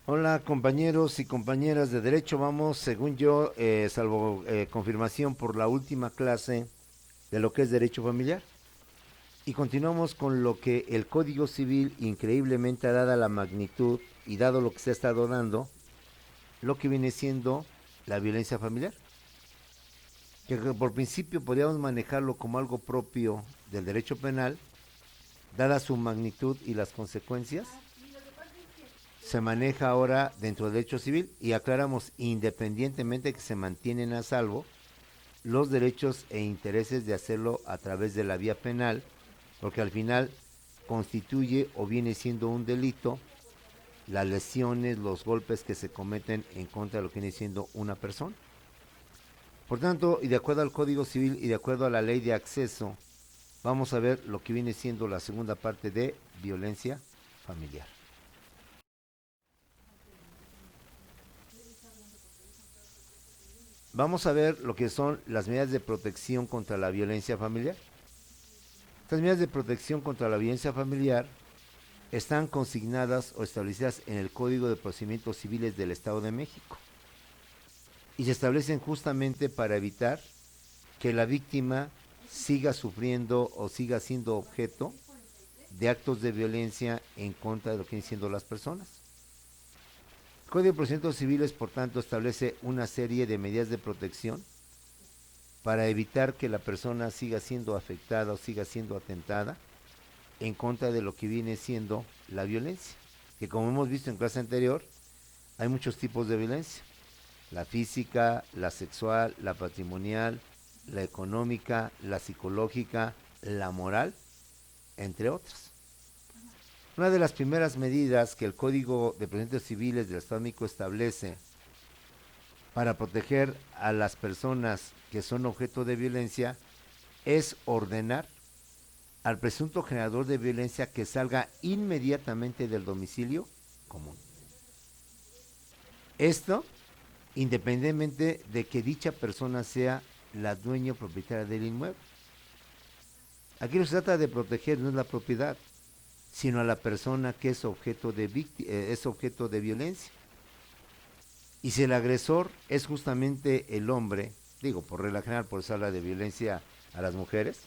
Hola compañeros y compañeras de derecho, vamos, según yo, salvo confirmación por la última clase de lo que es derecho familiar. Y continuamos con lo que el Código Civil, increíblemente dada la magnitud y dado lo que se ha estado dando, lo que viene siendo la violencia familiar. Que por principio podríamos manejarlo como algo propio del derecho penal, dada su magnitud y las consecuencias, se maneja ahora dentro del derecho civil y aclaramos independientemente que se mantienen a salvo los derechos e intereses de hacerlo a través de la vía penal, porque al final constituye o viene siendo un delito las lesiones, los golpes que se cometen en contra de lo que viene siendo una persona. Por tanto, y de acuerdo al Código Civil y de acuerdo a la ley de acceso, vamos a ver lo que viene siendo la segunda parte de violencia familiar. Vamos a ver lo que son las medidas de protección contra la violencia familiar. Estas medidas de protección contra la violencia familiar están consignadas o establecidas en el Código de Procedimientos Civiles del Estado de México y se establecen justamente para evitar que la víctima siga sufriendo o siga siendo objeto de actos de violencia en contra de lo que vienen siendo las personas. El Código de Procedimientos Civiles, por tanto, establece una serie de medidas de protección para evitar que la persona siga siendo afectada o siga siendo atentada en contra de lo que viene siendo la violencia. Que como hemos visto en clase anterior, hay muchos tipos de violencia. La física, la sexual, la patrimonial, la económica, la psicológica, la moral, entre otras. Una de las primeras medidas que el Código de Procedimientos Civiles del Estado de México establece para proteger a las personas que son objeto de violencia es ordenar al presunto generador de violencia que salga inmediatamente del domicilio común. Esto independientemente de que dicha persona sea la dueña o propietaria del inmueble. Aquí no se trata de proteger no es la propiedad, sino a la persona que es objeto de violencia. Y si el agresor es justamente el hombre, digo, por regla general, por eso habla de violencia a las mujeres,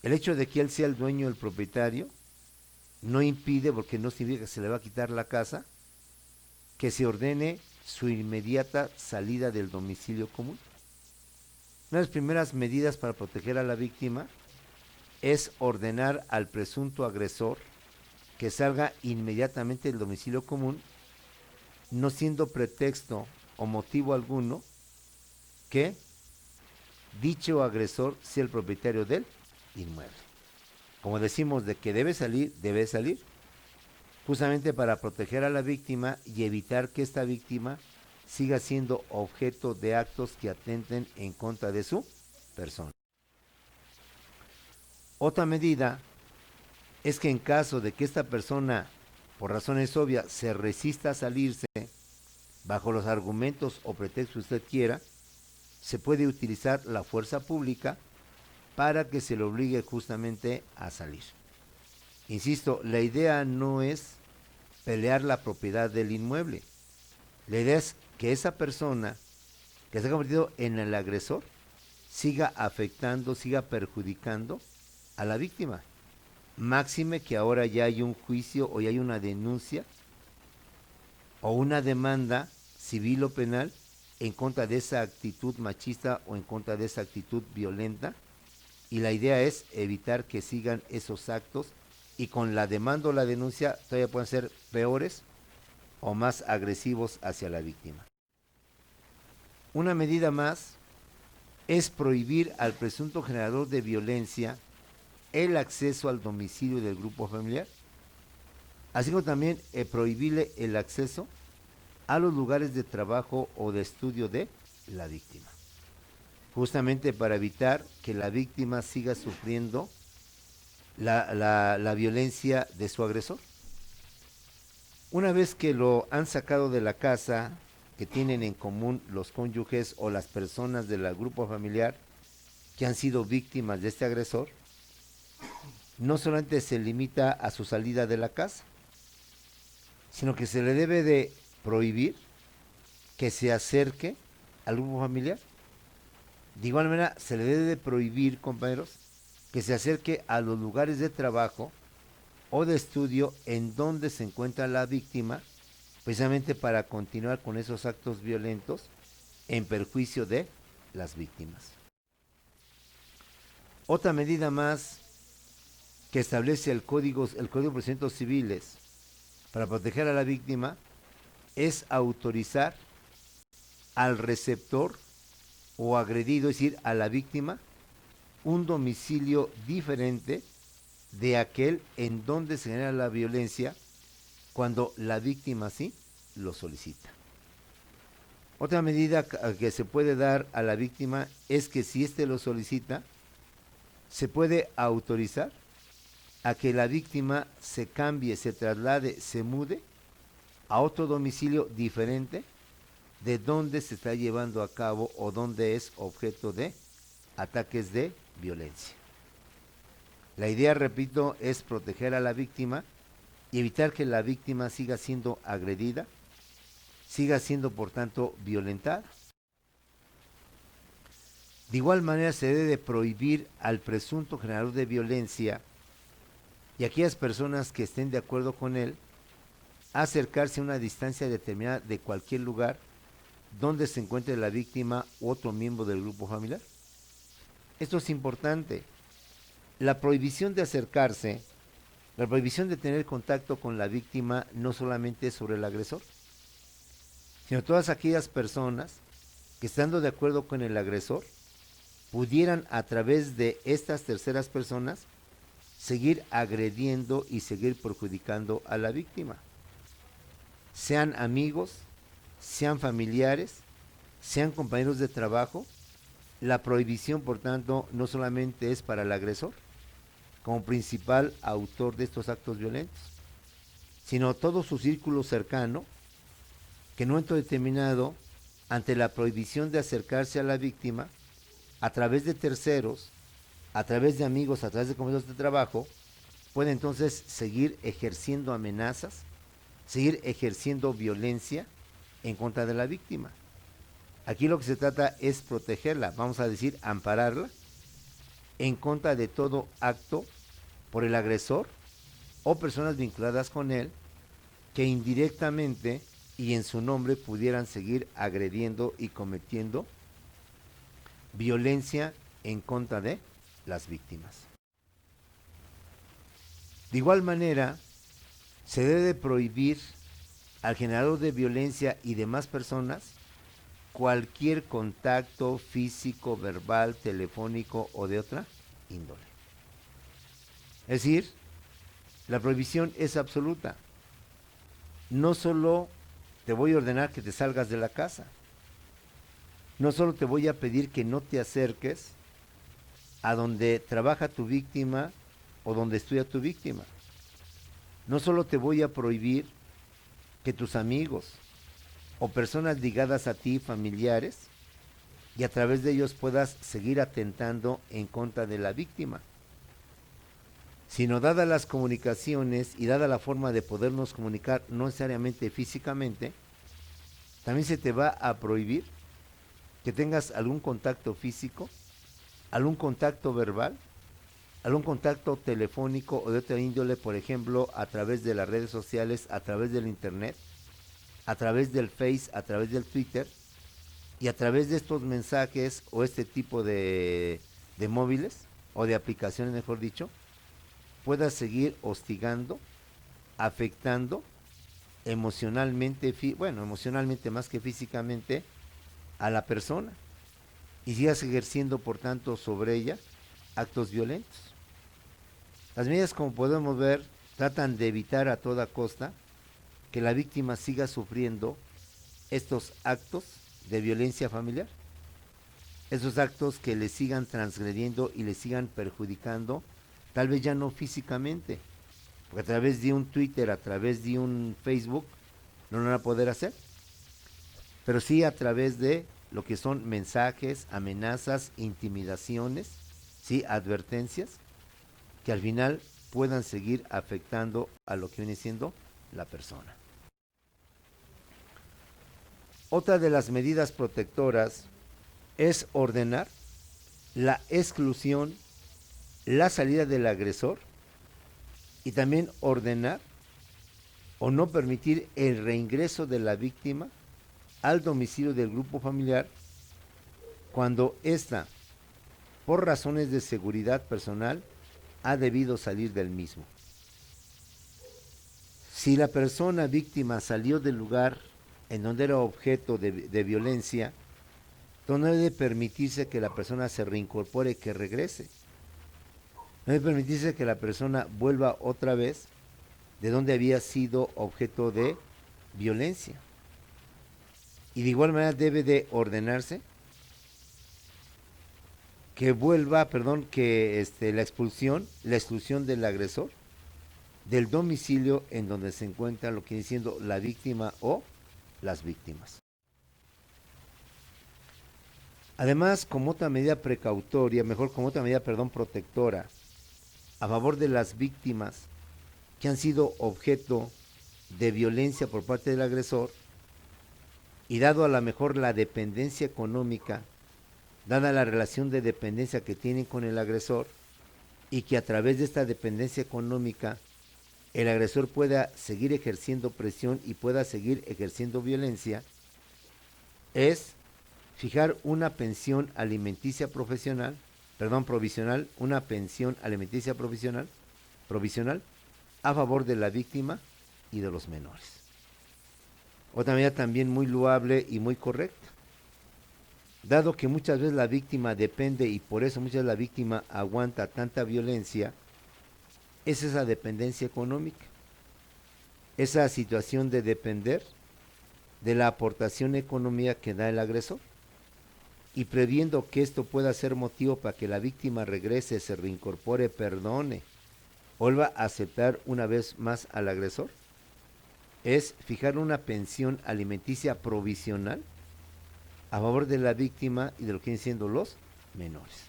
el hecho de que él sea el dueño, el propietario, no impide, porque no significa que se le va a quitar la casa, que se ordene su inmediata salida del domicilio común. Una de las primeras medidas para proteger a la víctima es ordenar al presunto agresor que salga inmediatamente del domicilio común, no siendo pretexto o motivo alguno que dicho agresor sea el propietario del inmueble. Como decimos, de que debe salir, justamente para proteger a la víctima y evitar que esta víctima siga siendo objeto de actos que atenten en contra de su persona. Otra medida es que en caso de que esta persona, por razones obvias, se resista a salirse bajo los argumentos o pretextos que usted quiera, se puede utilizar la fuerza pública para que se le obligue justamente a salir. Insisto, la idea no es pelear la propiedad del inmueble. La idea es que esa persona que se ha convertido en el agresor siga afectando, siga perjudicando a la víctima. Máxime que ahora ya hay un juicio o ya hay una denuncia o una demanda civil o penal en contra de esa actitud machista o en contra de esa actitud violenta, y la idea es evitar que sigan esos actos y con la demanda o la denuncia todavía pueden ser peores o más agresivos hacia la víctima. Una medida más es prohibir al presunto generador de violencia el acceso al domicilio del grupo familiar, así como también prohibirle el acceso a los lugares de trabajo o de estudio de la víctima, justamente para evitar que la víctima siga sufriendo la violencia de su agresor. Una vez que lo han sacado de la casa, que tienen en común los cónyuges o las personas del grupo familiar que han sido víctimas de este agresor, no solamente se limita a su salida de la casa, sino que se le debe de prohibir que se acerque al grupo familiar. De igual manera, se le debe de prohibir, compañeros, que se acerque a los lugares de trabajo o de estudio en donde se encuentra la víctima, precisamente para continuar con esos actos violentos en perjuicio de las víctimas. Otra medida más que establece el Código de Procedimientos Civiles para proteger a la víctima es autorizar al receptor o agredido, es decir, a la víctima, un domicilio diferente de aquel en donde se genera la violencia cuando la víctima sí lo solicita. Otra medida que se puede dar a la víctima es que si éste lo solicita, se puede autorizar a que la víctima se cambie, se traslade, se mude a otro domicilio diferente de donde se está llevando a cabo o donde es objeto de ataques de violencia. La idea, repito, es proteger a la víctima y evitar que la víctima siga siendo agredida, siga siendo, por tanto, violentada. De igual manera, se debe prohibir al presunto generador de violencia y a aquellas personas que estén de acuerdo con él acercarse a una distancia determinada de cualquier lugar donde se encuentre la víctima u otro miembro del grupo familiar. Esto es importante. La prohibición de acercarse, la prohibición de tener contacto con la víctima no solamente es sobre el agresor, sino todas aquellas personas que, estando de acuerdo con el agresor, pudieran a través de estas terceras personas seguir agrediendo y seguir perjudicando a la víctima. Sean amigos, sean familiares, sean compañeros de trabajo, la prohibición, por tanto, no solamente es para el agresor, como principal autor de estos actos violentos, sino todo su círculo cercano, que en un momento determinado, ante la prohibición de acercarse a la víctima, a través de terceros, a través de amigos, a través de compañeros de trabajo, puede entonces seguir ejerciendo amenazas, seguir ejerciendo violencia en contra de la víctima. Aquí lo que se trata es protegerla, vamos a decir, ampararla en contra de todo acto por el agresor o personas vinculadas con él que indirectamente y en su nombre pudieran seguir agrediendo y cometiendo violencia en contra de las víctimas. De igual manera, se debe prohibir al generador de violencia y demás personas cualquier contacto físico, verbal, telefónico o de otra índole. Es decir, la prohibición es absoluta. No solo te voy a ordenar que te salgas de la casa, no solo te voy a pedir que no te acerques a donde trabaja tu víctima o donde estudia tu víctima. No solo te voy a prohibir que tus amigos o personas ligadas a ti, familiares, y a través de ellos puedas seguir atentando en contra de la víctima, sino dadas las comunicaciones y dada la forma de podernos comunicar no necesariamente físicamente, también se te va a prohibir que tengas algún contacto físico, algún contacto verbal, algún contacto telefónico o de otra índole, por ejemplo, a través de las redes sociales, a través del internet, a través del Face, a través del Twitter, y a través de estos mensajes o este tipo de móviles o de aplicaciones, mejor dicho, puedas seguir hostigando, afectando emocionalmente, emocionalmente más que físicamente, a la persona y sigas ejerciendo, por tanto, sobre ella actos violentos. Las medidas, como podemos ver, tratan de evitar a toda costa que la víctima siga sufriendo estos actos de violencia familiar, esos actos que le sigan transgrediendo y le sigan perjudicando, tal vez ya no físicamente, porque a través de un Twitter, a través de un Facebook, no lo van a poder hacer, pero sí a través de lo que son mensajes, amenazas, intimidaciones, sí, advertencias, que al final puedan seguir afectando a lo que viene siendo la persona. Otra de las medidas protectoras es ordenar la exclusión, la salida del agresor y también ordenar o no permitir el reingreso de la víctima al domicilio del grupo familiar cuando ésta, por razones de seguridad personal, ha debido salir del mismo. Si la persona víctima salió del lugar en donde era objeto de violencia, no debe permitirse que la persona se reincorpore, que regrese. No debe permitirse que la persona vuelva otra vez de donde había sido objeto de violencia. Y de igual manera debe de ordenarse que vuelva, que la exclusión del agresor del domicilio en donde se encuentra lo que viene siendo la víctima o las víctimas. Además, como otra medida precautoria, como otra medida, protectora, a favor de las víctimas que han sido objeto de violencia por parte del agresor, y dado a lo mejor la dependencia económica, dada la relación de dependencia que tienen con el agresor, y que a través de esta dependencia económica el agresor pueda seguir ejerciendo presión y pueda seguir ejerciendo violencia, es fijar una pensión alimenticia provisional, una pensión alimenticia provisional a favor de la víctima y de los menores. Otra medida también muy loable y muy correcta, dado que muchas veces la víctima depende y por eso muchas veces la víctima aguanta tanta violencia, es esa dependencia económica, esa situación de depender de la aportación económica que da el agresor. Y previendo que esto pueda ser motivo para que la víctima regrese, se reincorpore, perdone, vuelva a aceptar una vez más al agresor, es fijar una pensión alimenticia provisional a favor de la víctima y de lo que vienen siendo los menores.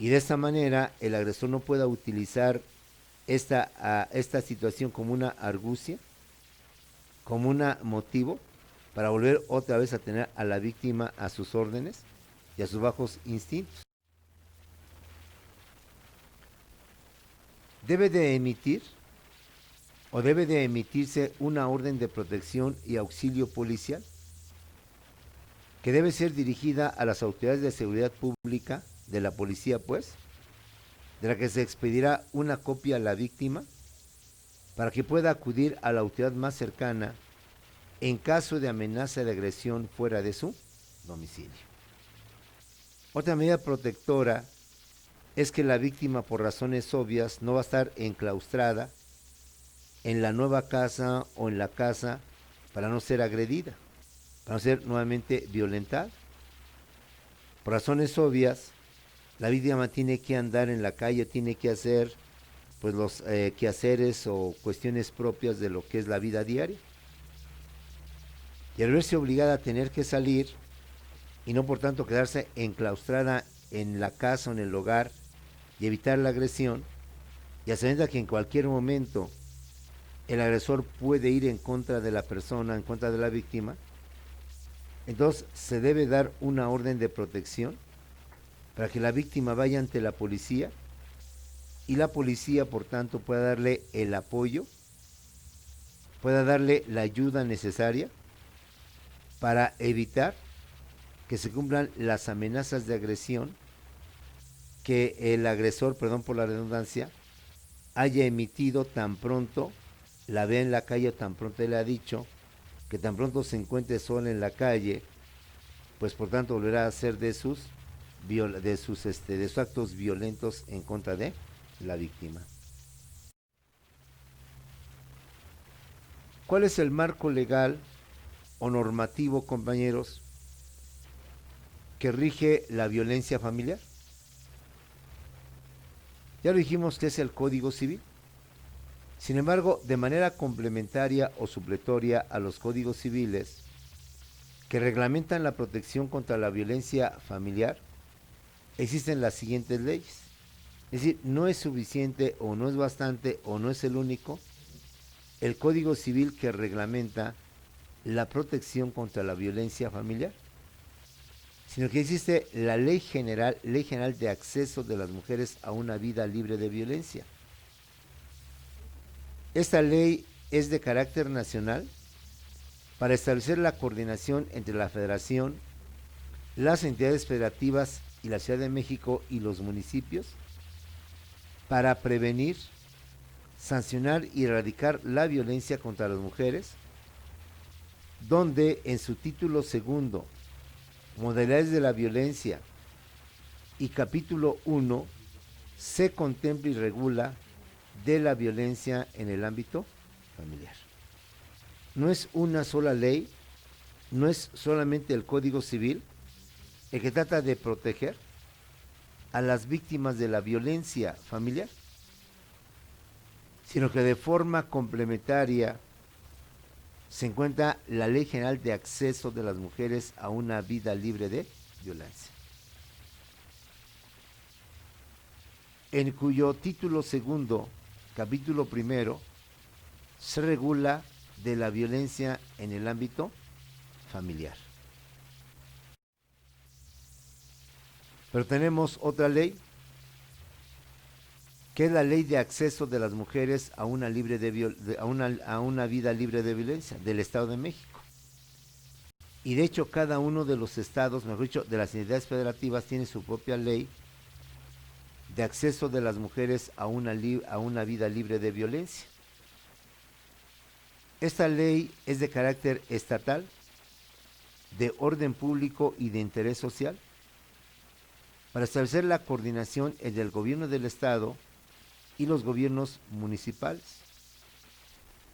Y de esta manera el agresor no pueda utilizar esta situación como una argucia, como un motivo para volver otra vez a tener a la víctima a sus órdenes y a sus bajos instintos. Debe de emitirse una orden de protección y auxilio policial que debe ser dirigida a las autoridades de seguridad pública de la policía, de la que se expedirá una copia a la víctima para que pueda acudir a la autoridad más cercana en caso de amenaza de agresión fuera de su domicilio. Otra medida protectora es que la víctima, por razones obvias, no va a estar enclaustrada en la nueva casa o en la casa para no ser agredida, para no ser nuevamente violentada. Por razones obvias, la víctima tiene que andar en la calle, tiene que hacer los quehaceres o cuestiones propias de lo que es la vida diaria. Y al verse obligada a tener que salir y no por tanto quedarse enclaustrada en la casa o en el hogar y evitar la agresión, y a sabiendas que en cualquier momento el agresor puede ir en contra de la persona, en contra de la víctima, entonces se debe dar una orden de protección para que la víctima vaya ante la policía y la policía, por tanto, pueda darle el apoyo, pueda darle la ayuda necesaria para evitar que se cumplan las amenazas de agresión que el agresor, perdón por la redundancia, haya emitido tan pronto la vea en la calle, tan pronto le ha dicho que tan pronto se encuentre sola en la calle, pues por tanto volverá a hacer de sus actos violentos en contra de la víctima. ¿Cuál es el marco legal o normativo, compañeros, que rige la violencia familiar? Ya lo dijimos que es el Código Civil. Sin embargo, de manera complementaria o supletoria a los códigos civiles que reglamentan la protección contra la violencia familiar, existen las siguientes leyes. Es decir, no es suficiente o no es bastante o no es el único el Código Civil que reglamenta la protección contra la violencia familiar, sino que existe la Ley General de Acceso de las Mujeres a una Vida Libre de Violencia. Esta ley es de carácter nacional para establecer la coordinación entre la Federación, las entidades federativas y la Ciudad de México y los municipios para prevenir, sancionar y erradicar la violencia contra las mujeres, donde en su título segundo, Modalidades de la Violencia, y capítulo 1, se contempla y regula de la violencia en el ámbito familiar. No es una sola ley, no es solamente el Código Civil el que trata de proteger a las víctimas de la violencia familiar, sino que de forma complementaria se encuentra la Ley General de Acceso de las Mujeres a una Vida Libre de Violencia, en cuyo título segundo, capítulo primero, se regula de la violencia en el ámbito familiar. Pero tenemos otra ley, que es la Ley de Acceso de las Mujeres a una vida libre de violencia del Estado de México. Y de hecho cada uno de los estados, mejor dicho, de las entidades federativas tiene su propia ley de acceso de las mujeres a una vida libre de violencia. Esta ley es de carácter estatal, de orden público y de interés social, para establecer la coordinación entre el gobierno del Estado y los gobiernos municipales,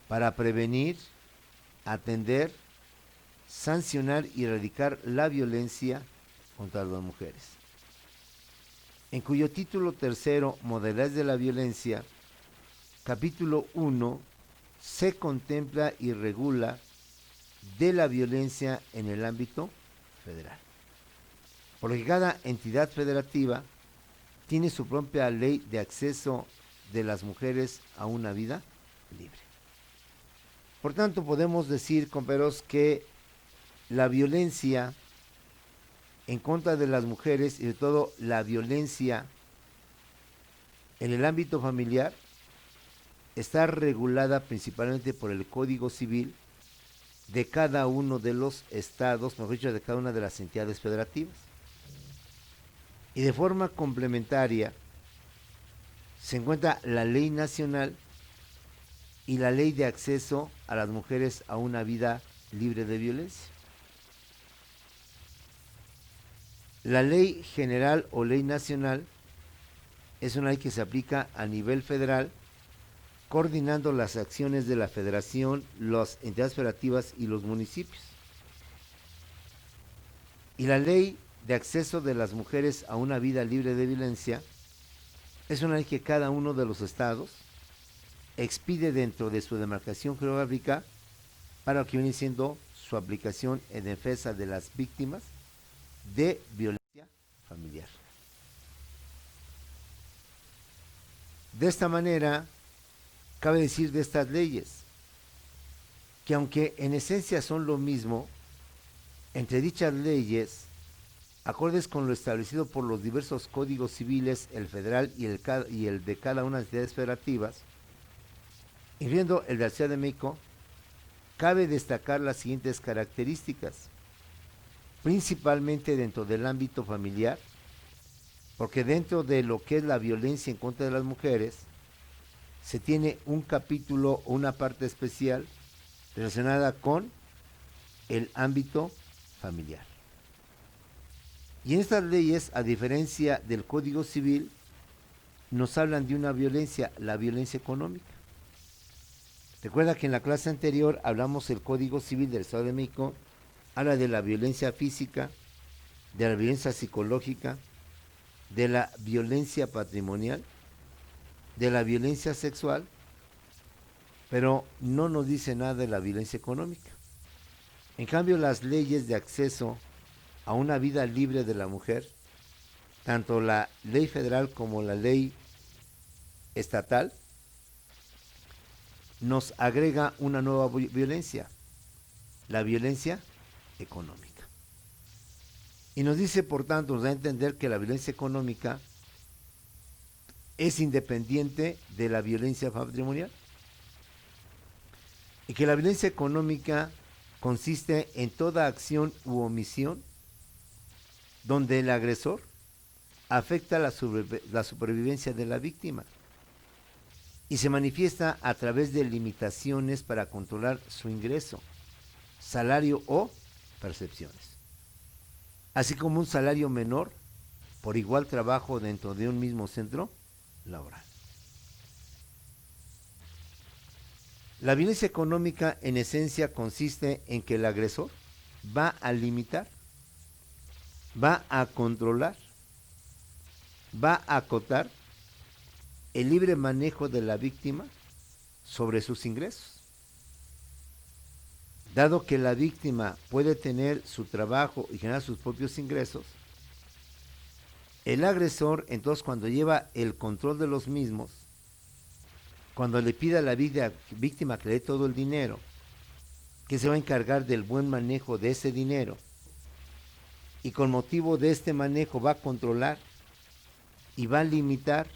para prevenir, atender, sancionar y erradicar la violencia contra las mujeres, en cuyo título tercero, Modalidades de la Violencia, capítulo 1, se contempla y regula de la violencia en el ámbito federal. Por lo que cada entidad federativa tiene su propia ley de acceso de las mujeres a una vida libre. Por tanto, podemos decir, compañeros, que la violencia en contra de las mujeres y de todo la violencia en el ámbito familiar está regulada principalmente por el Código Civil de cada uno de los estados, mejor dicho, de cada una de las entidades federativas. Y de forma complementaria se encuentra la Ley Nacional y la Ley de Acceso a las Mujeres a una Vida Libre de Violencia. La Ley General o Ley Nacional es una ley que se aplica a nivel federal, coordinando las acciones de la Federación, las entidades federativas y los municipios. Y la Ley de Acceso de las Mujeres a una Vida Libre de Violencia es una ley que cada uno de los estados expide dentro de su demarcación geográfica para que viene siendo su aplicación en defensa de las víctimas de violencia familiar. De esta manera, cabe decir de estas leyes que aunque en esencia son lo mismo, entre dichas leyes, acordes con lo establecido por los diversos códigos civiles, el federal y el de cada una de las entidades federativas, incluyendo el de la Ciudad de México, cabe destacar las siguientes características, principalmente dentro del ámbito familiar, porque dentro de lo que es la violencia en contra de las mujeres, se tiene un capítulo o una parte especial relacionada con el ámbito familiar. Y en estas leyes, a diferencia del Código Civil, nos hablan de una violencia, la violencia económica. Recuerda que en la clase anterior hablamos del Código Civil del Estado de México, habla de la violencia física, de la violencia psicológica, de la violencia patrimonial, de la violencia sexual, pero no nos dice nada de la violencia económica. En cambio, las leyes de acceso a una vida libre de la mujer, tanto la ley federal como la ley estatal, nos agrega una nueva violencia, la violencia económica. Y nos dice, por tanto, nos da a entender que la violencia económica es independiente de la violencia patrimonial. Y que la violencia económica consiste en toda acción u omisión donde el agresor afecta la supervivencia de la víctima y se manifiesta a través de limitaciones para controlar su ingreso, salario o percepciones, así como un salario menor por igual trabajo dentro de un mismo centro laboral. La violencia económica en esencia consiste en que el agresor va a limitar, va a controlar, va a acotar el libre manejo de la víctima sobre sus ingresos. Dado que la víctima puede tener su trabajo y generar sus propios ingresos, el agresor, entonces, cuando lleva el control de los mismos, cuando le pide a la víctima que le dé todo el dinero, que se va a encargar del buen manejo de ese dinero, y con motivo de este manejo va a controlar y va a limitar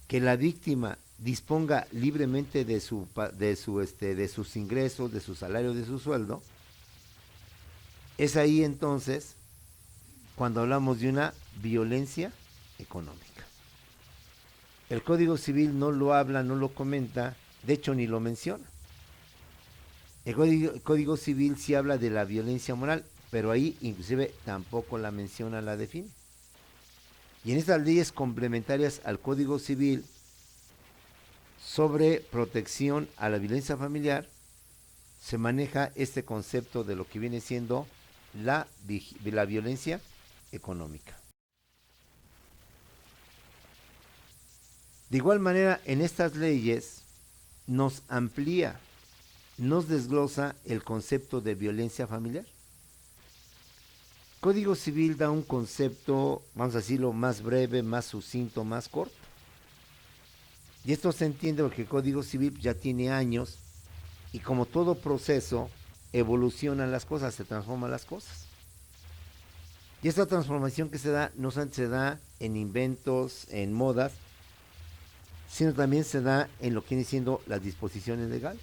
que la víctima disponga libremente de sus ingresos, de su salario, de su sueldo, es ahí entonces cuando hablamos de una violencia económica. El Código Civil no lo habla, no lo comenta, de hecho ni lo menciona. El Código Civil sí habla de la violencia moral, pero ahí inclusive tampoco la menciona, la define. Y en estas leyes complementarias al Código Civil sobre protección a la violencia familiar, se maneja este concepto de lo que viene siendo la violencia económica. De igual manera, en estas leyes nos amplía, nos desglosa el concepto de violencia familiar. Código Civil da un concepto, vamos a decirlo, más breve, más sucinto, más corto. Y esto se entiende porque el Código Civil ya tiene años y como todo proceso, evolucionan las cosas, se transforman las cosas. Y esta transformación que se da, no solamente se da en inventos, en modas, sino también se da en lo que viene siendo las disposiciones legales.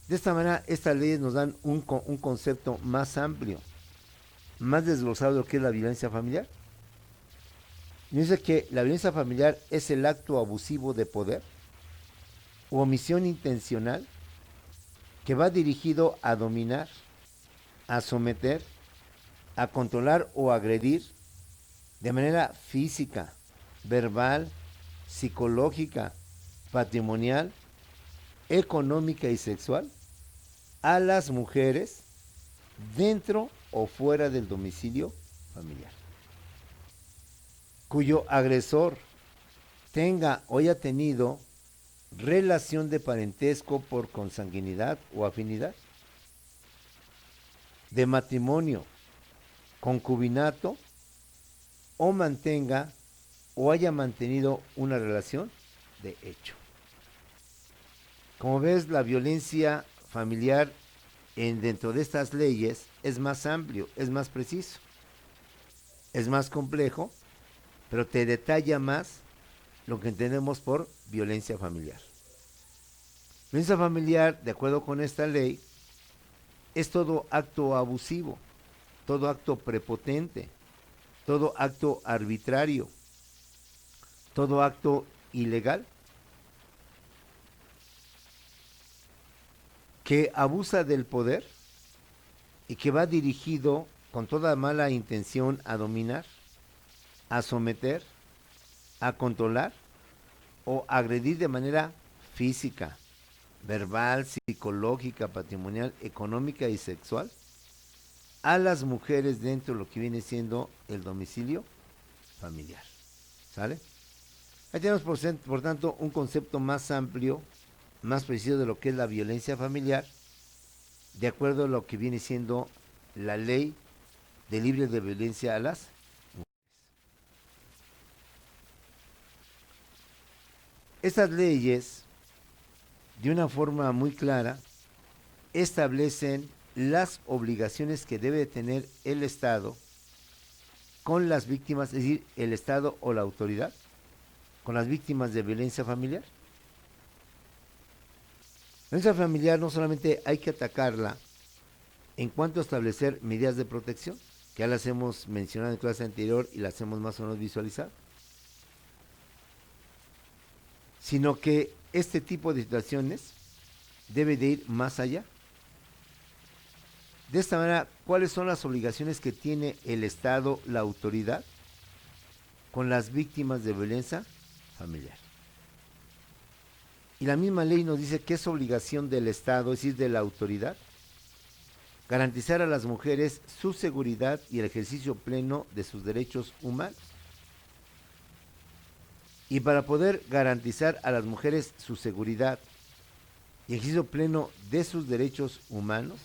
De esta manera, estas leyes nos dan un concepto más amplio, más desglosado de lo que es la violencia familiar. Y dice que la violencia familiar es el acto abusivo de poder u omisión intencional que va dirigido a dominar, a someter, a controlar o agredir de manera física, verbal, psicológica, patrimonial, económica y sexual a las mujeres dentro o fuera del domicilio familiar, cuyo agresor tenga o haya tenido relación de parentesco por consanguinidad o afinidad, de matrimonio, concubinato, o mantenga o haya mantenido una relación de hecho. Como ves, la violencia familiar dentro de estas leyes es más amplio, es más preciso, es más complejo, pero te detalla más lo que entendemos por violencia familiar. Violencia familiar, de acuerdo con esta ley, es todo acto abusivo, todo acto prepotente, todo acto arbitrario, todo acto ilegal que abusa del poder y que va dirigido con toda mala intención a dominar, a someter, a controlar o agredir de manera física, verbal, psicológica, patrimonial, económica y sexual a las mujeres dentro de lo que viene siendo el domicilio familiar. ¿Sale? Ahí tenemos, por tanto, un concepto más amplio, más preciso de lo que es la violencia familiar, de acuerdo a lo que viene siendo la ley de libre de violencia a las mujeres. Estas leyes, de una forma muy clara, establecen las obligaciones que debe tener el Estado con las víctimas, es decir, el Estado o la autoridad, con las víctimas de violencia familiar. La violencia familiar no solamente hay que atacarla en cuanto a establecer medidas de protección, que ya las hemos mencionado en clase anterior y las hemos más o menos visualizado, sino que este tipo de situaciones debe de ir más allá. De esta manera, ¿cuáles son las obligaciones que tiene el Estado, la autoridad, con las víctimas de violencia familiar? Y la misma ley nos dice que es obligación del Estado, es decir, de la autoridad, garantizar a las mujeres su seguridad y el ejercicio pleno de sus derechos humanos. Y para poder garantizar a las mujeres su seguridad y ejercicio pleno de sus derechos humanos,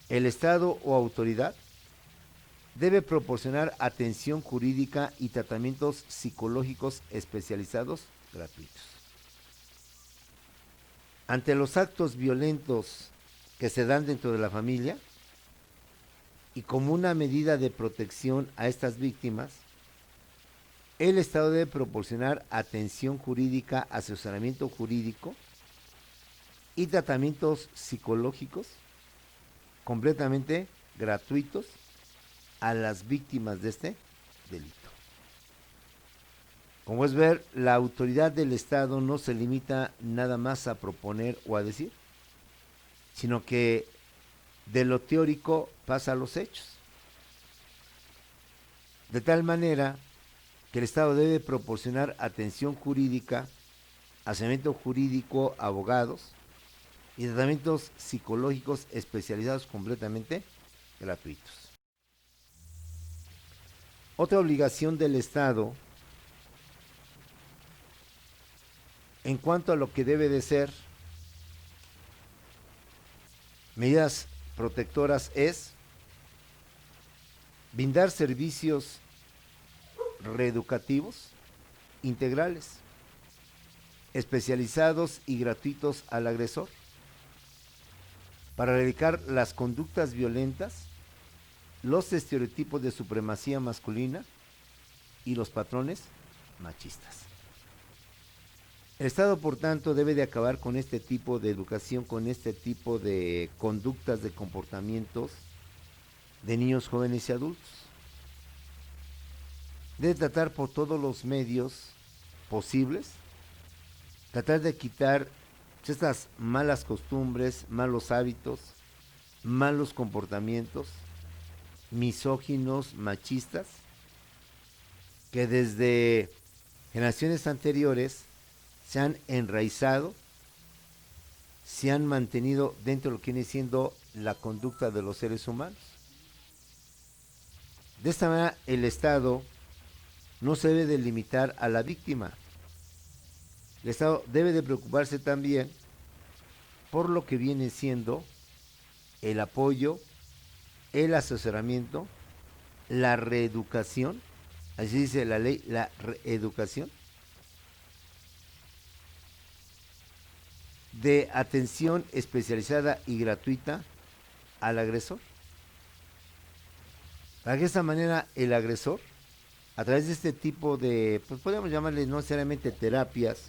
el Estado o autoridad debe proporcionar atención jurídica y tratamientos psicológicos especializados gratuitos. Ante los actos violentos que se dan dentro de la familia y como una medida de protección a estas víctimas, el Estado debe proporcionar atención jurídica, asesoramiento jurídico y tratamientos psicológicos completamente gratuitos a las víctimas de este delito. Como es ver, la autoridad del Estado no se limita nada más a proponer o a decir, sino que de lo teórico pasa a los hechos. De tal manera que el Estado debe proporcionar atención jurídica, asesoramiento jurídico, abogados y tratamientos psicológicos especializados completamente gratuitos. Otra obligación del Estado en cuanto a lo que debe de ser medidas protectoras es brindar servicios reeducativos integrales, especializados y gratuitos al agresor, para erradicar las conductas violentas, los estereotipos de supremacía masculina y los patrones machistas. El Estado, por tanto, debe de acabar con este tipo de educación, con este tipo de conductas, de comportamientos de niños, jóvenes y adultos. Debe tratar por todos los medios posibles, tratar de quitar estas malas costumbres, malos hábitos, malos comportamientos, misóginos, machistas, que desde generaciones anteriores se han enraizado, se han mantenido dentro de lo que viene siendo la conducta de los seres humanos. De esta manera, el Estado no se debe de limitar a la víctima. El Estado debe de preocuparse también por lo que viene siendo el apoyo, el asesoramiento, la reeducación, así dice la ley, la reeducación, de atención especializada y gratuita al agresor. Para que de esta manera el agresor, a través de este tipo de, pues podemos llamarle no necesariamente terapias,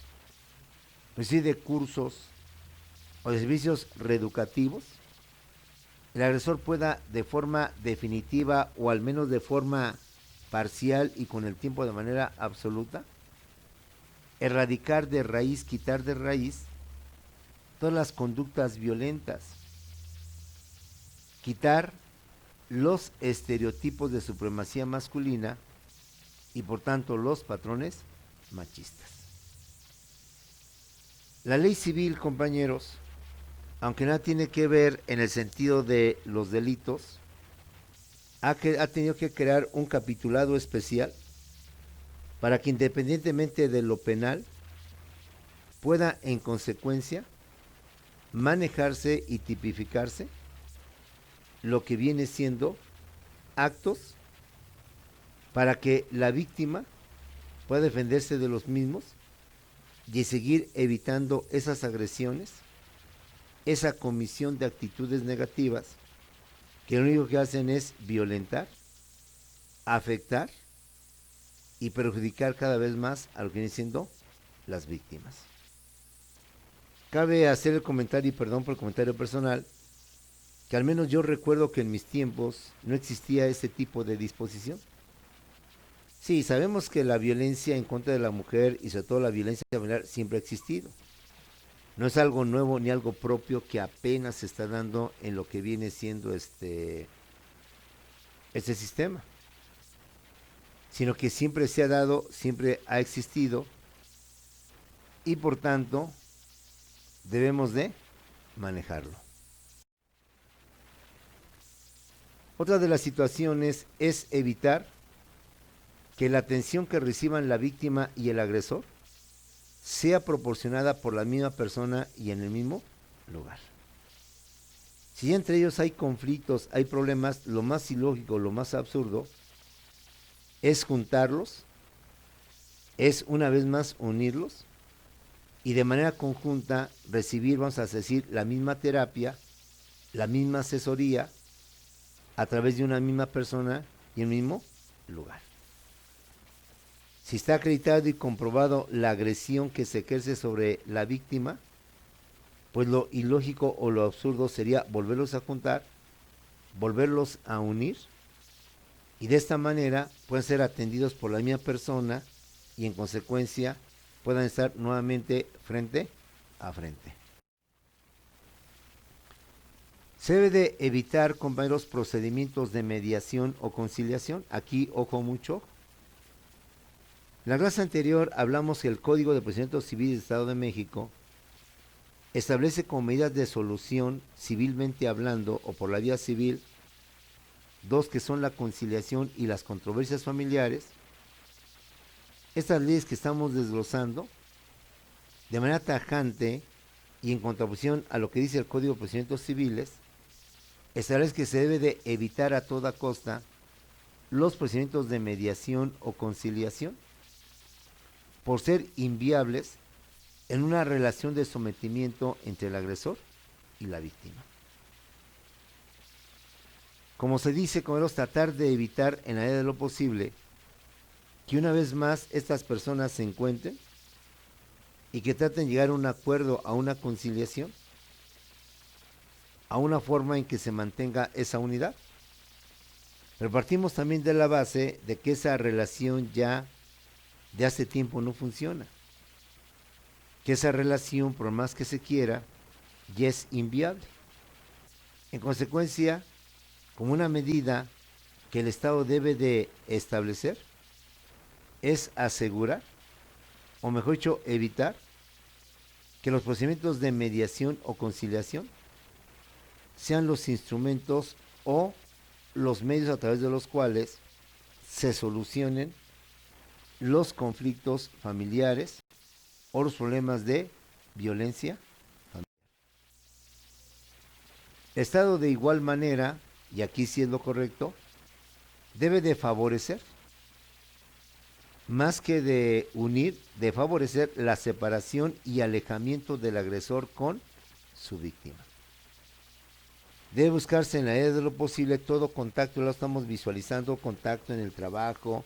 pero sí de cursos o de servicios reeducativos, el agresor pueda de forma definitiva o al menos de forma parcial y con el tiempo de manera absoluta, erradicar de raíz, quitar de raíz todas las conductas violentas, quitar los estereotipos de supremacía masculina y por tanto los patrones machistas. La ley civil, compañeros, aunque nada tiene que ver en el sentido de los delitos, ha tenido que crear un capitulado especial para que independientemente de lo penal pueda en consecuencia manejarse y tipificarse lo que viene siendo actos para que la víctima pueda defenderse de los mismos y seguir evitando esas agresiones esa comisión de actitudes negativas que lo único que hacen es violentar, afectar y perjudicar cada vez más a lo que vienen siendo las víctimas. Cabe hacer el comentario, y perdón por el comentario personal, que al menos yo recuerdo que en mis tiempos no existía ese tipo de disposición. Sí, sabemos que la violencia en contra de la mujer y sobre todo la violencia familiar siempre ha existido. No es algo nuevo ni algo propio que apenas se está dando en lo que viene siendo este sistema, sino que siempre se ha dado, siempre ha existido y por tanto debemos de manejarlo. Otra de las situaciones es evitar que la atención que reciban la víctima y el agresor sea proporcionada por la misma persona y en el mismo lugar. Si entre ellos hay conflictos, hay problemas, lo más ilógico, lo más absurdo es juntarlos, es una vez más unirlos y de manera conjunta recibir, vamos a decir, la misma terapia, la misma asesoría a través de una misma persona y el mismo lugar. Si está acreditado y comprobado la agresión que se ejerce sobre la víctima, pues lo ilógico o lo absurdo sería volverlos a juntar, volverlos a unir y de esta manera pueden ser atendidos por la misma persona y en consecuencia puedan estar nuevamente frente a frente. Se debe de evitar, compañeros, procedimientos de mediación o conciliación. Aquí, ojo mucho. En la clase anterior hablamos que el Código de Procedimientos Civiles del Estado de México establece como medidas de solución, civilmente hablando, o por la vía civil, dos que son la conciliación y las controversias familiares. Estas leyes que estamos desglosando, de manera tajante y en contraposición a lo que dice el Código de Procedimientos Civiles, establece que se debe de evitar a toda costa los procedimientos de mediación o conciliación por ser inviables en una relación de sometimiento entre el agresor y la víctima. Como se dice, debemos tratar de evitar en la medida de lo posible que una vez más estas personas se encuentren y que traten de llegar a un acuerdo, a una conciliación, a una forma en que se mantenga esa unidad. Pero partimos también de la base de que esa relación ya de hace tiempo no funciona, que esa relación, por más que se quiera, ya es inviable. En consecuencia, como una medida que el Estado debe de establecer, es asegurar, o mejor dicho, evitar, que los procedimientos de mediación o conciliación sean los instrumentos o los medios a través de los cuales se solucionen los conflictos familiares o los problemas de violencia familiar. El Estado de igual manera, y aquí sí es lo correcto, debe de favorecer, más que de unir, de favorecer la separación y alejamiento del agresor con su víctima. Debe buscarse en la medida de lo posible todo contacto, lo estamos visualizando, contacto en el trabajo,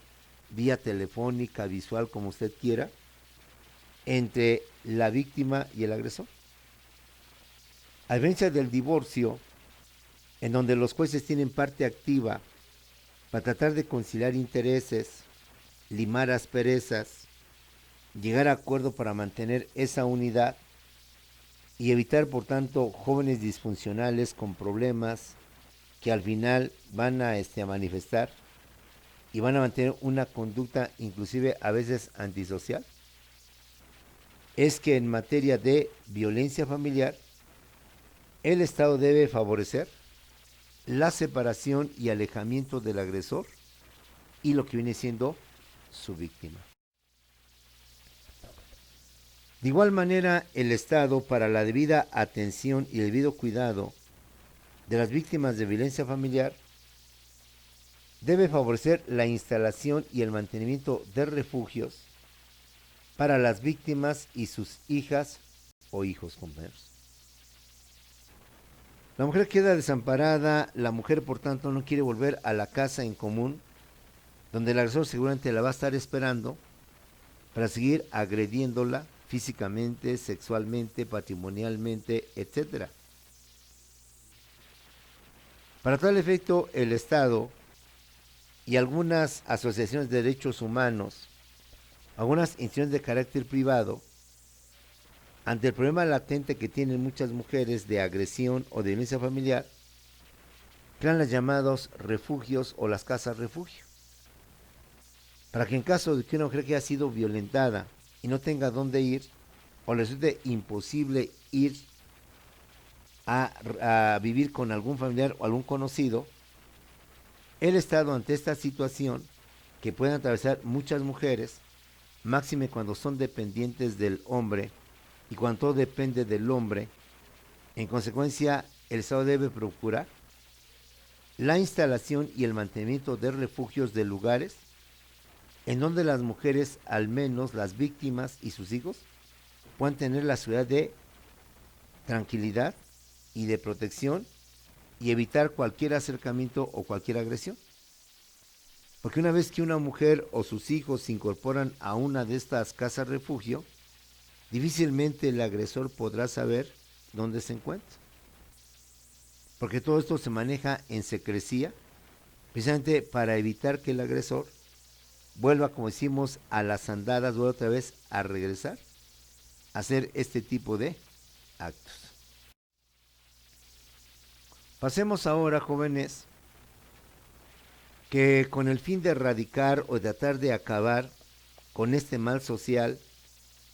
vía telefónica, visual, como usted quiera, entre la víctima y el agresor. A diferencia del divorcio, en donde los jueces tienen parte activa para tratar de conciliar intereses, limar asperezas, llegar a acuerdo para mantener esa unidad y evitar, por tanto, jóvenes disfuncionales con problemas que al final van a manifestar y van a mantener una conducta inclusive a veces antisocial, es que en materia de violencia familiar, el Estado debe favorecer la separación y alejamiento del agresor y lo que viene siendo su víctima. De igual manera, el Estado, para la debida atención y el debido cuidado de las víctimas de violencia familiar, debe favorecer la instalación y el mantenimiento de refugios para las víctimas y sus hijas o hijos, compañeros. La mujer queda desamparada, la mujer por tanto no quiere volver a la casa en común, donde el agresor seguramente la va a estar esperando para seguir agrediéndola físicamente, sexualmente, patrimonialmente, etcétera. Para tal efecto, el Estado y algunas asociaciones de derechos humanos, algunas instituciones de carácter privado, ante el problema latente que tienen muchas mujeres de agresión o de violencia familiar, crean los llamados refugios o las casas refugio, para que en caso de que una mujer que haya sido violentada y no tenga dónde ir, o le resulte imposible ir a vivir con algún familiar o algún conocido, el Estado ante esta situación que pueden atravesar muchas mujeres, máxime cuando son dependientes del hombre y cuando todo depende del hombre, en consecuencia el Estado debe procurar la instalación y el mantenimiento de refugios de lugares en donde las mujeres, al menos las víctimas y sus hijos, puedan tener la seguridad de tranquilidad y de protección y evitar cualquier acercamiento o cualquier agresión. Porque una vez que una mujer o sus hijos se incorporan a una de estas casas refugio, difícilmente el agresor podrá saber dónde se encuentra. Porque todo esto se maneja en secrecía, precisamente para evitar que el agresor vuelva, como decimos, a las andadas, vuelva otra vez a regresar a hacer este tipo de actos. Pasemos ahora, jóvenes, que con el fin de erradicar o de tratar de acabar con este mal social,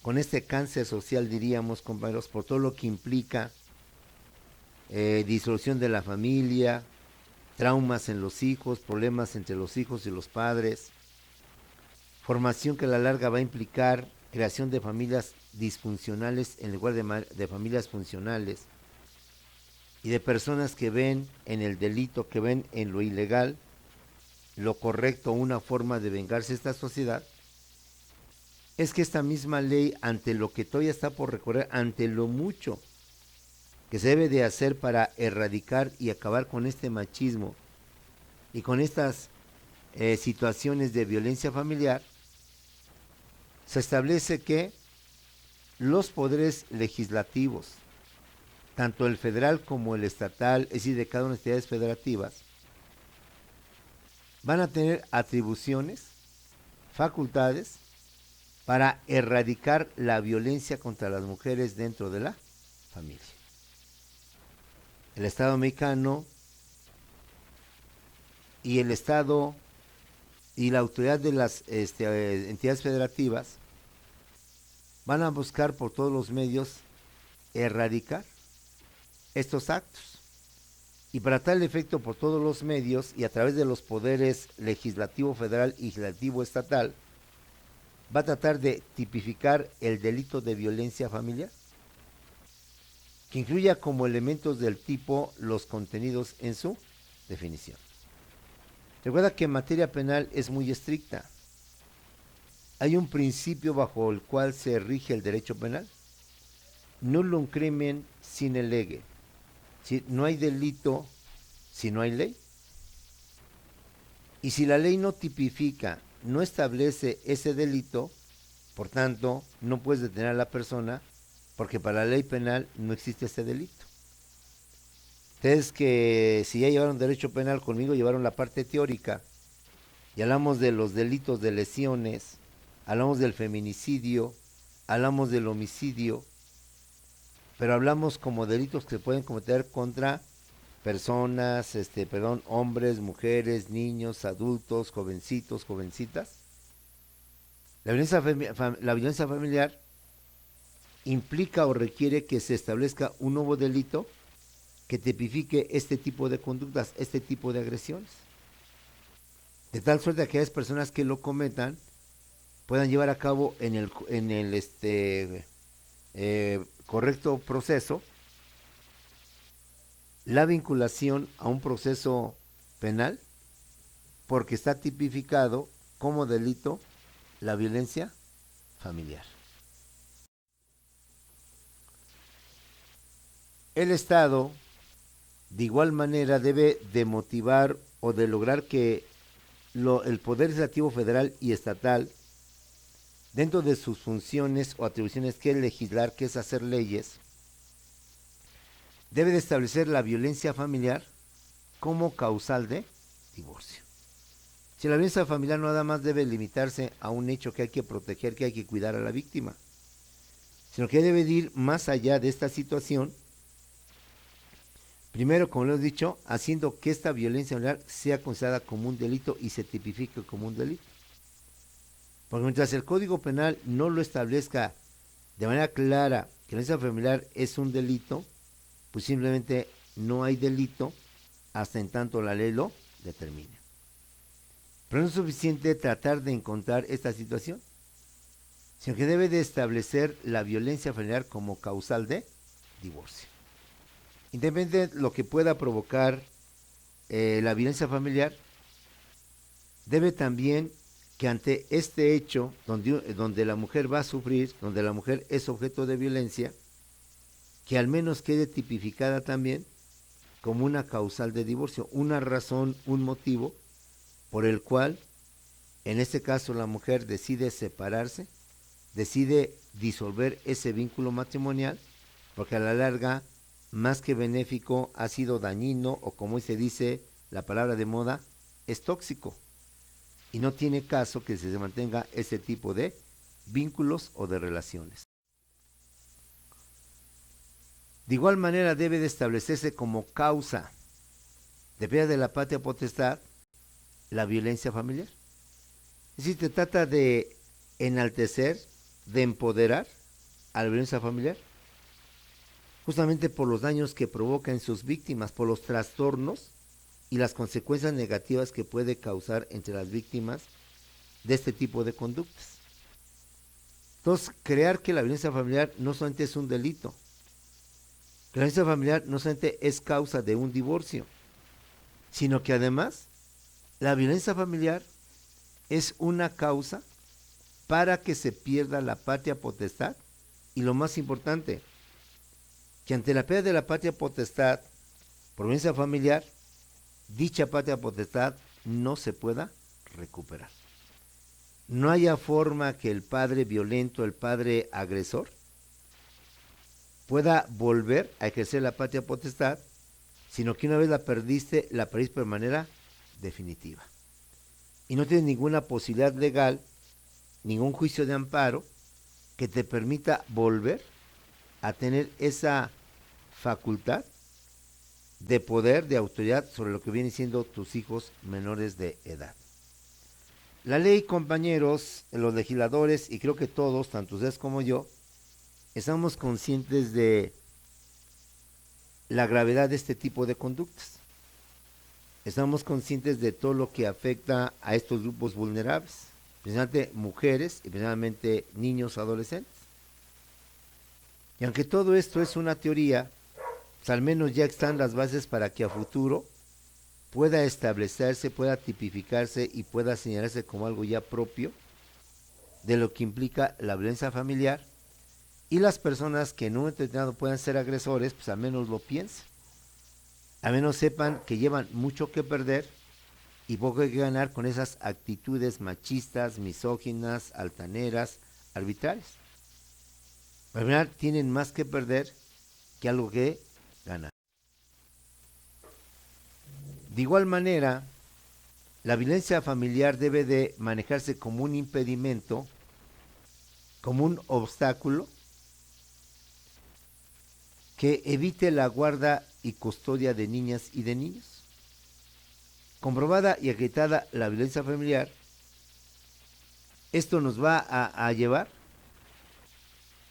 con este cáncer social, diríamos, compañeros, por todo lo que implica disolución de la familia, traumas en los hijos, problemas entre los hijos y los padres, formación que a la larga va a implicar creación de familias disfuncionales en lugar de familias funcionales, y de personas que ven en el delito, que ven en lo ilegal, lo correcto, una forma de vengarse de esta sociedad, es que esta misma ley, ante lo que todavía está por recorrer, ante lo mucho que se debe de hacer para erradicar y acabar con este machismo y con estas situaciones de violencia familiar, se establece que los poderes legislativos, tanto el federal como el estatal, es decir, de cada una de las entidades federativas, van a tener atribuciones, facultades, para erradicar la violencia contra las mujeres dentro de la familia. El Estado mexicano y el Estado y la autoridad de las entidades federativas van a buscar por todos los medios erradicar estos actos. Y para tal efecto, por todos los medios y a través de los poderes legislativo federal y legislativo estatal, va a tratar de tipificar el delito de violencia familiar, que incluya como elementos del tipo los contenidos en su definición. Recuerda que en materia penal es muy estricta. Hay un principio bajo el cual se rige el derecho penal: nullum crimen sine lege. Si no hay delito si no hay ley. Y si la ley no tipifica, no establece ese delito, por tanto, no puedes detener a la persona, porque para la ley penal no existe ese delito. Ustedes que si ya llevaron derecho penal conmigo, llevaron la parte teórica, y hablamos de los delitos de lesiones, hablamos del feminicidio, hablamos del homicidio, pero hablamos como delitos que se pueden cometer contra personas, hombres, mujeres, niños, adultos, jovencitos, jovencitas. La violencia familiar implica o requiere que se establezca un nuevo delito que tipifique este tipo de conductas, este tipo de agresiones, de tal suerte que aquellas personas que lo cometan puedan llevar a cabo en el correcto proceso la vinculación a un proceso penal, porque está tipificado como delito la violencia familiar. El Estado de igual manera debe de motivar o de lograr que el Poder Legislativo Federal y Estatal, dentro de sus funciones o atribuciones que es legislar, que es hacer leyes, debe de establecer la violencia familiar como causal de divorcio. Si la violencia familiar nada más debe limitarse a un hecho que hay que proteger, que hay que cuidar a la víctima, sino que debe ir más allá de esta situación. Primero, como lo he dicho, haciendo que esta violencia familiar sea considerada como un delito y se tipifique como un delito. Porque mientras el Código Penal no lo establezca de manera clara que la violencia familiar es un delito, pues simplemente no hay delito hasta en tanto la ley lo determine. Pero no es suficiente tratar de encontrar esta situación, sino que debe de establecer la violencia familiar como causal de divorcio. Independientemente de lo que pueda provocar la violencia familiar, debe también que ante este hecho donde la mujer va a sufrir, donde la mujer es objeto de violencia, que al menos quede tipificada también como una causal de divorcio, una razón, un motivo por el cual, en este caso, la mujer decide separarse, decide disolver ese vínculo matrimonial, porque a la larga, más que benéfico, ha sido dañino, o como se dice la palabra de moda, es tóxico. Y no tiene caso que se mantenga ese tipo de vínculos o de relaciones. De igual manera debe de establecerse como causa de pérdida de la patria potestad la violencia familiar. Es decir, se trata de enaltecer, de empoderar a la violencia familiar, justamente por los daños que provoca en sus víctimas, por los trastornos y las consecuencias negativas que puede causar entre las víctimas de este tipo de conductas. Entonces, crear que la violencia familiar no solamente es un delito, que la violencia familiar no solamente es causa de un divorcio, sino que además la violencia familiar es una causa para que se pierda la patria potestad y lo más importante, que ante la pérdida de la patria potestad por violencia familiar, dicha patria potestad no se pueda recuperar. No haya forma que el padre violento, el padre agresor, pueda volver a ejercer la patria potestad, sino que una vez la perdiste de manera definitiva. Y no tienes ninguna posibilidad legal, ningún juicio de amparo que te permita volver a tener esa facultad de poder, de autoridad sobre lo que vienen siendo tus hijos menores de edad. La ley, compañeros, los legisladores, y creo que todos, tanto ustedes como yo, estamos conscientes de la gravedad de este tipo de conductas. Estamos conscientes de todo lo que afecta a estos grupos vulnerables, especialmente mujeres y especialmente niños adolescentes. Y aunque todo esto es una teoría, pues al menos ya están las bases para que a futuro pueda establecerse, pueda tipificarse y pueda señalarse como algo ya propio de lo que implica la violencia familiar, y las personas que en un momento determinado puedan ser agresores, pues al menos lo piensen, al menos sepan que llevan mucho que perder y poco que ganar con esas actitudes machistas, misóginas, altaneras, arbitrarias. Al final tienen más que perder que algo que ganar. De igual manera, la violencia familiar debe de manejarse como un impedimento, como un obstáculo que evite la guarda y custodia de niñas y de niños. Comprobada y acreditada la violencia familiar, esto nos va a llevar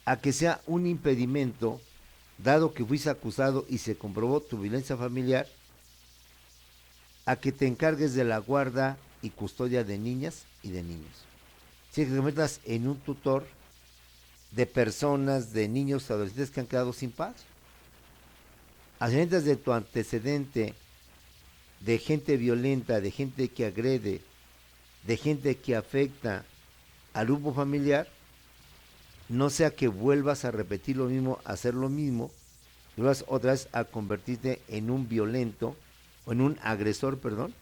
a que sea un impedimento, dado que fuiste acusado y se comprobó tu violencia familiar, a que te encargues de la guarda y custodia de niñas y de niños. Si te conviertas en un tutor de personas, de niños, adolescentes que han quedado sin padre. Accidentes de tu antecedente, de gente violenta, de gente que agrede, de gente que afecta al grupo familiar, no sea que vuelvas a repetir lo mismo, hacer lo mismo, tú vas otra vez a convertirte en un violento, o en un agresor, perdón,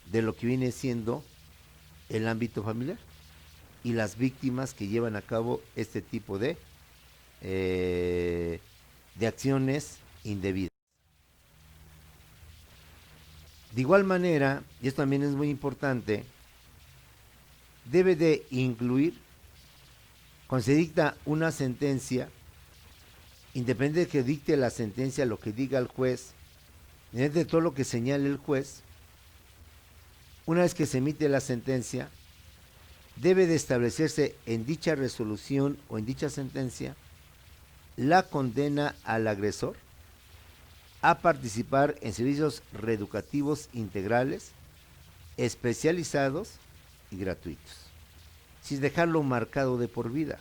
de lo que viene siendo el ámbito familiar y las víctimas que llevan a cabo este tipo de acciones indebidas. De igual manera, y esto también es muy importante, debe de incluir, cuando se dicta una sentencia, independiente de que dicte la sentencia, lo que diga el juez, independiente de todo lo que señale el juez, una vez que se emite la sentencia, debe de establecerse en dicha resolución o en dicha sentencia la condena al agresor a participar en servicios reeducativos integrales, especializados y gratuitos. Sin dejarlo marcado de por vida.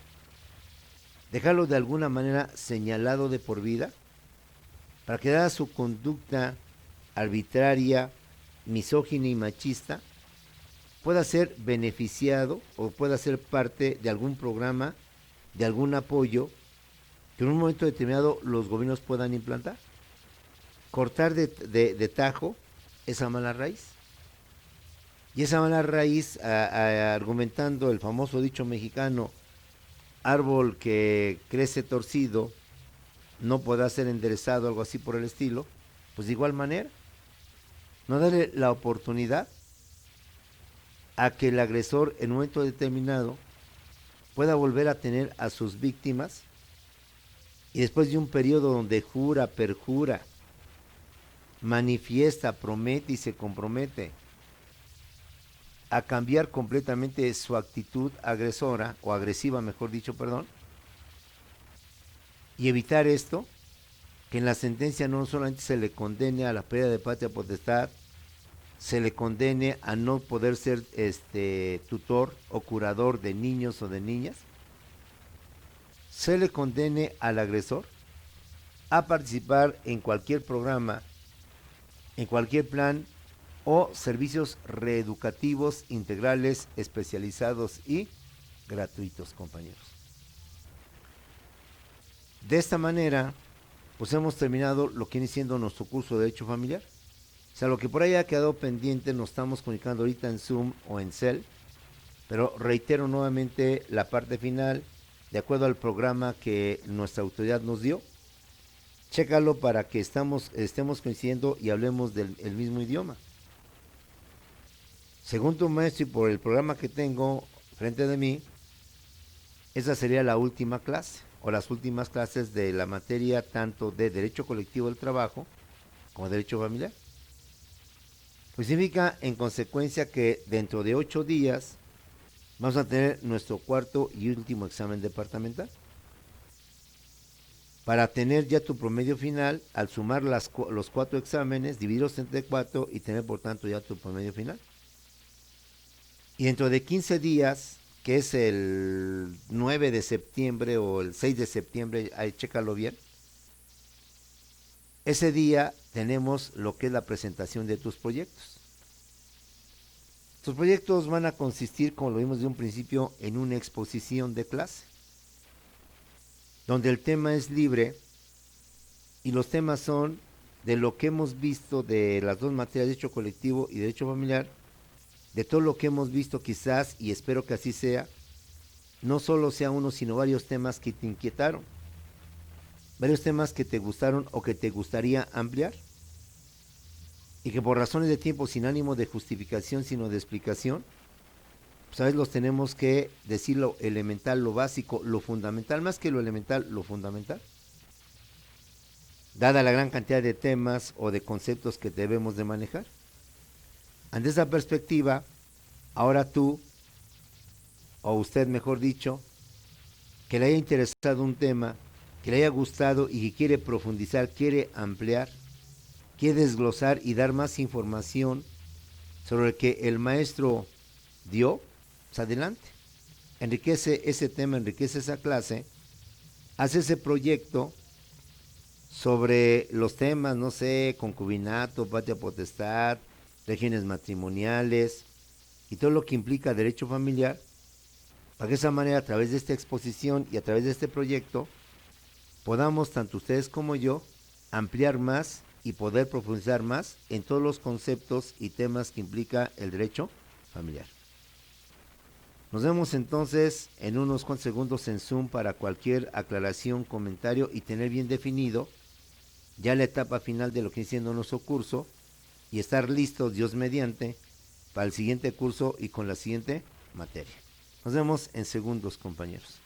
Dejarlo de alguna manera señalado de por vida, para que dada su conducta arbitraria, misógina y machista, pueda ser beneficiado o pueda ser parte de algún programa, de algún apoyo que en un momento determinado los gobiernos puedan implantar. Cortar de tajo esa mala raíz. Y esa mala raíz, argumentando el famoso dicho mexicano, árbol que crece torcido no podrá ser enderezado, algo así por el estilo, pues de igual manera, no darle la oportunidad a que el agresor en un momento determinado pueda volver a tener a sus víctimas y después de un periodo donde jura, perjura, manifiesta, promete y se compromete a cambiar completamente su actitud agresora o agresiva, mejor dicho, perdón, y evitar esto, que en la sentencia no solamente se le condene a la pérdida de patria potestad, se le condene a no poder ser tutor o curador de niños o de niñas, se le condene al agresor a participar en cualquier programa, en cualquier plan o servicios reeducativos integrales, especializados y gratuitos, compañeros. De esta manera, pues hemos terminado lo que viene siendo nuestro curso de Derecho Familiar. O sea, lo que por ahí ha quedado pendiente, nos estamos comunicando ahorita en Zoom o en Cell, pero reitero nuevamente la parte final, de acuerdo al programa que nuestra autoridad nos dio. Chécalo para que estemos coincidiendo y hablemos del mismo idioma. Según tu maestro y por el programa que tengo frente de mí, esa sería la última clase o las últimas clases de la materia tanto de Derecho Colectivo del Trabajo como Derecho Familiar. Pues significa en consecuencia que dentro de 8 días vamos a tener nuestro cuarto y último examen departamental. Para tener ya tu promedio final, al sumar los 4 exámenes, dividirlos entre 4 y tener por tanto ya tu promedio final. Y dentro de 15 días, que es el 9 de septiembre o el 6 de septiembre, ahí chécalo bien, ese día tenemos lo que es la presentación de tus proyectos. Tus proyectos van a consistir, como lo vimos de un principio, en una exposición de clase, donde el tema es libre y los temas son de lo que hemos visto de las dos materias, Derecho Colectivo y Derecho Familiar, de todo lo que hemos visto quizás, y espero que así sea, no solo sea uno, sino varios temas que te inquietaron, varios temas que te gustaron o que te gustaría ampliar, y que por razones de tiempo, sin ánimo de justificación, sino de explicación, pues a veces los tenemos que decir lo elemental, lo básico, lo fundamental, más que lo elemental, lo fundamental, dada la gran cantidad de temas o de conceptos que debemos de manejar. Ante esa perspectiva, ahora tú, o usted mejor dicho, que le haya interesado un tema, que le haya gustado y que quiere profundizar, quiere ampliar, quiere desglosar y dar más información sobre lo que el maestro dio, pues adelante. Enriquece ese tema, enriquece esa clase, hace ese proyecto sobre los temas, no sé, concubinato, patria potestad, regímenes matrimoniales y todo lo que implica derecho familiar, para que de esa manera, a través de esta exposición y a través de este proyecto, podamos, tanto ustedes como yo, ampliar más y poder profundizar más en todos los conceptos y temas que implica el derecho familiar. Nos vemos entonces en unos cuantos segundos en Zoom para cualquier aclaración, comentario y tener bien definido ya la etapa final de lo que viene siendo nuestro curso y estar listos, Dios mediante, para el siguiente curso y con la siguiente materia. Nos vemos en segundos, compañeros.